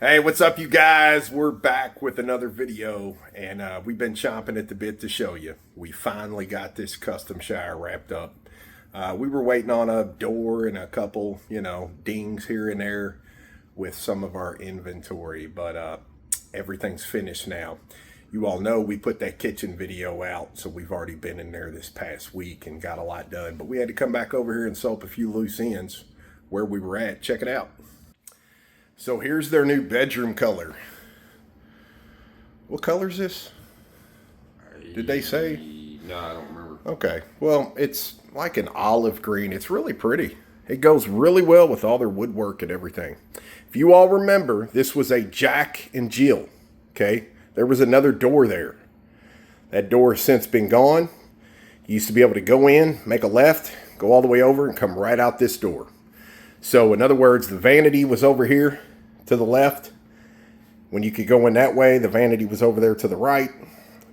Hey, what's up, you guys? We're back with another video, and we've been chomping at the bit to show you. We finally got this custom shower wrapped up. We were waiting on a door and a couple, dings here and there with some of our inventory, but everything's finished now. You all know we put that kitchen video out, so we've already been in there this past week and got a lot done, but we had to come back over here and sew up a few loose ends where we were at. Check it out. So here's their new bedroom color. What color is this? Did they say? No, I don't remember. Okay. Well, it's like an olive green. It's really pretty. It goes really well with all their woodwork and everything. If you all remember, this was a Jack and Jill. Okay. There was another door there. That door has since been gone. You used to be able to go in, make a left, go all the way over, and come right out this door. So in other words, the vanity was over here to the left. When you could go in that way, the vanity was over there to the right.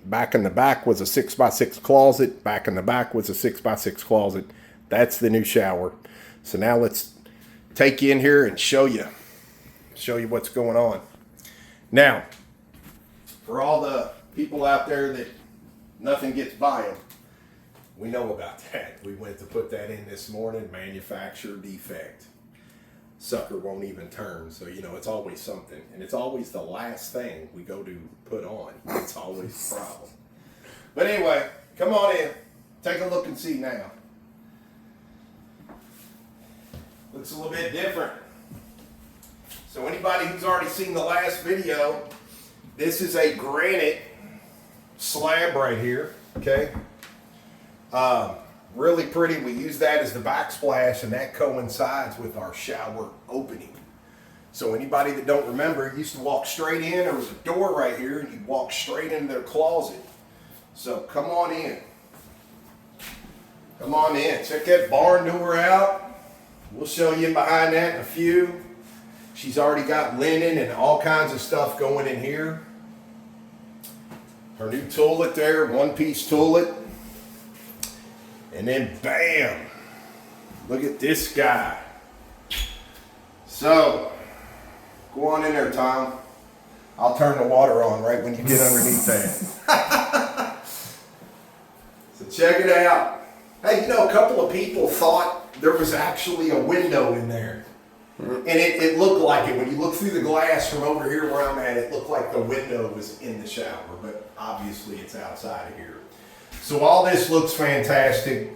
Back in the back was a 6x6 closet. Back in the back was a 6x6 closet. That's the new shower. So now let's take you in here and show you what's going on. Now, for all the people out there that nothing gets by them, we know about that. We went to put that in this morning, manufacturer defect. Sucker won't even turn, so it's always something, and it's always the last thing we go to put on. It's always a problem. But anyway, come on in, take a look and see now. Looks a little bit different. So anybody who's already seen the last video, this is a granite slab right here. Okay, really pretty. We use that as the backsplash, and that coincides with our shower opening. So anybody that don't remember, used to walk straight in. There was a door right here, and you'd walk straight into their closet. So come on in. Come on in. Check that barn door out. We'll show you behind that in a few. She's already got linen and all kinds of stuff going in here. Her new toilet there, one-piece toilet. And then bam, look at this guy. So, go on in there, Tom. I'll turn the water on right when you get underneath that. So check it out. Hey, a couple of people thought there was actually a window in there. And it looked like it. When you look through the glass from over here where I'm at, it looked like the window was in the shower, but obviously it's outside of here. So all this looks fantastic.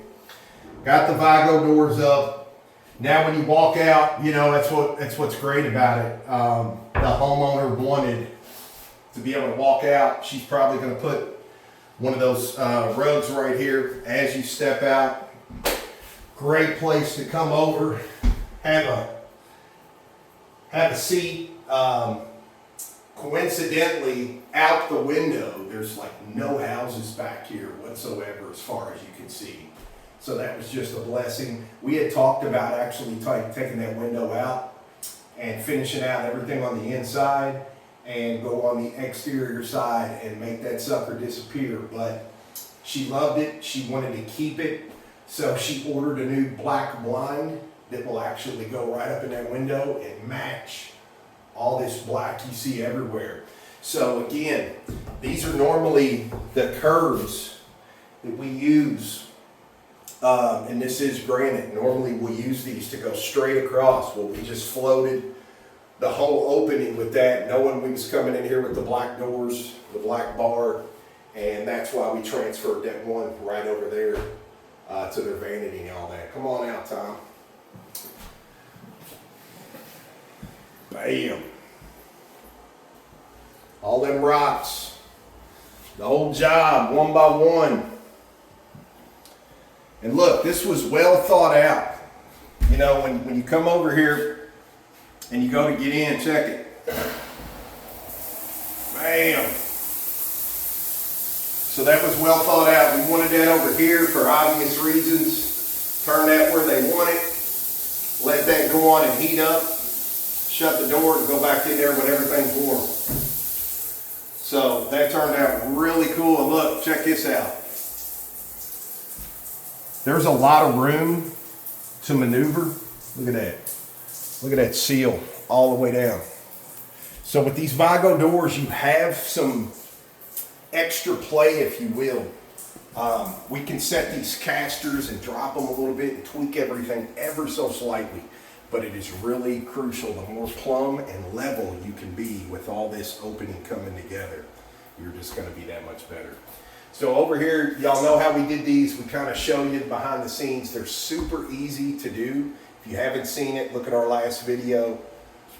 Got the Vigo doors up. Now when you walk out, that's what's great about it. The homeowner wanted to be able to walk out. She's probably going to put one of those rugs right here as you step out. Great place to come over, have a seat. Coincidentally, out the window, there's like no houses back here whatsoever as far as you can see. So that was just a blessing. We had talked about actually taking that window out and finishing out everything on the inside and go on the exterior side and make that sucker disappear. But she loved it. She wanted to keep it. So she ordered a new black blind that will actually go right up in that window and match all this black you see everywhere. So again, these are normally the curves that we use, and this is granite. Normally we use these to go straight across. Well, we just floated the whole opening with that, knowing we was coming in here with the black doors, the black bar, and that's why we transferred that one right over there to their vanity and all that. Come on out, Tom. Bam. All them rocks. The whole job, one by one. And look, this was well thought out. When you come over here and you go to get in, check it. Bam. So that was well thought out. We wanted that over here for obvious reasons. Turn that where they want it. Let that go on and heat up. Shut the door and go back in there when everything's warm. So that turned out really cool. And look, check this out. There's a lot of room to maneuver. Look at that. Look at that seal all the way down. So with these Vigo doors, you have some extra play, if you will. We can set these casters and drop them a little bit and tweak everything ever so slightly. But it is really crucial. The more plumb and level you can be with all this opening coming together, you're just going to be that much better. So over here, y'all know how we did these. We kind of show you behind the scenes. They're super easy to do. If you haven't seen it, look at our last video.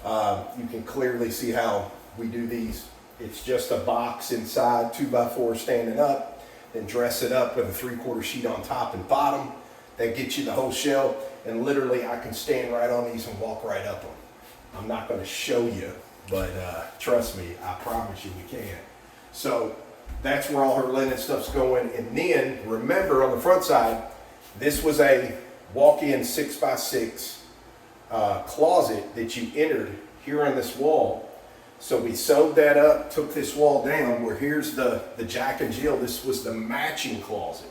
You can clearly see how we do these. It's just a box inside, 2x4 standing up, then dress it up with a 3/4 sheet on top and bottom. That gets you the whole shell, and literally I can stand right on these and walk right up them. I'm not going to show you, but trust me, I promise you we can. So that's where all her linen stuff's going. And then remember, on the front side, this was a walk-in 6x6 closet that you entered here on this wall. So we sewed that up, took this wall down where here's the Jack and Jill. This was the matching closet.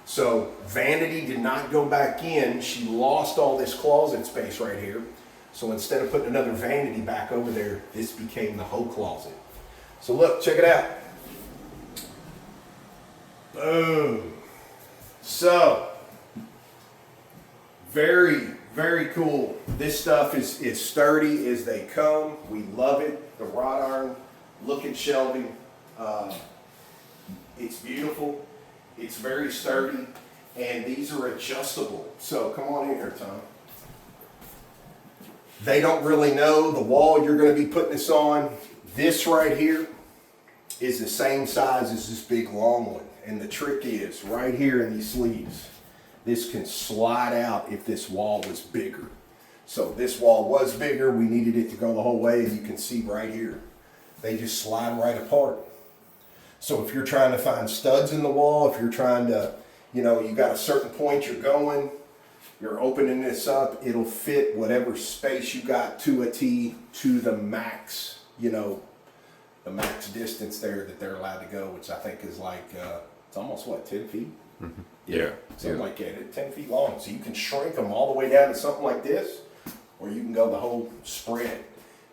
So Vanity did not go back in. She lost all this closet space right here. So instead of putting another vanity back over there, this became the whole closet. So look, check it out. Boom. So very, very cool. This stuff is sturdy as they come. We love it. The wrought iron looking shelving. It's beautiful. It's very sturdy. And these are adjustable. So come on in here, Tom. They don't really know the wall you're going to be putting this on. This right here is the same size as this big long one. And the trick is right here in these sleeves, this can slide out if this wall was bigger. So this wall was bigger, we needed it to go the whole way, and you can see right here, they just slide right apart. So if you're trying to find studs in the wall, if you're trying to, you got a certain point you're going, you're opening this up, it'll fit whatever space you got to a T, to the max, the max distance there that they're allowed to go, which I think is like, it's almost what, 10 feet? Mm-hmm. Yeah, something like that, 10 feet long. So you can shrink them all the way down to something like this, or you can go the whole spread.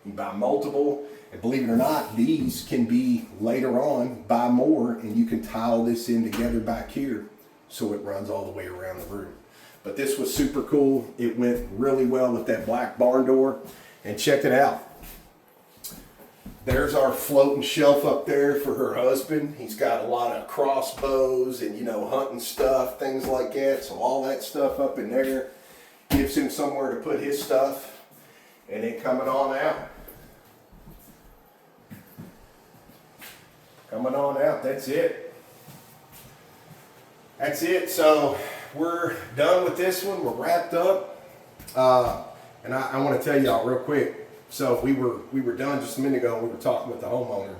You buy multiple, and believe it or not, these can be later on, buy more, and you can tile this in together back here so it runs all the way around the room. But this was super cool. It went really well with that black barn door. And check it out. There's our floating shelf up there for her husband. He's got a lot of crossbows and, hunting stuff, things like that. So all that stuff up in there gives him somewhere to put his stuff. And then coming on out. Coming on out, that's it. That's it. So we're done with this one. We're wrapped up. And I want to tell y'all real quick. So we were done just a minute ago. We were talking with the homeowner,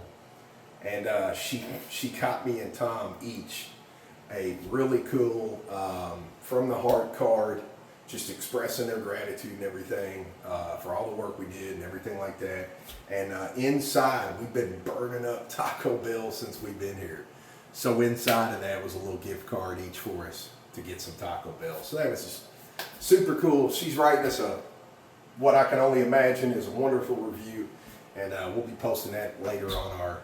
and she got me and Tom each a really cool from the heart card, just expressing their gratitude and everything for all the work we did and everything like that. And inside, we've been burning up Taco Bell since we've been here. So inside of that was a little gift card each for us to get some Taco Bell. So that was just super cool. She's writing us what I can only imagine is a wonderful review, and we'll be posting that later on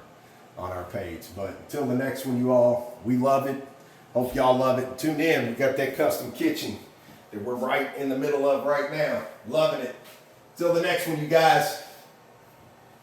our page. But until the next one, you all, we love it. Hope y'all love it. Tune in. We got that custom kitchen that we're right in the middle of right now. Loving it. Till the next one, you guys.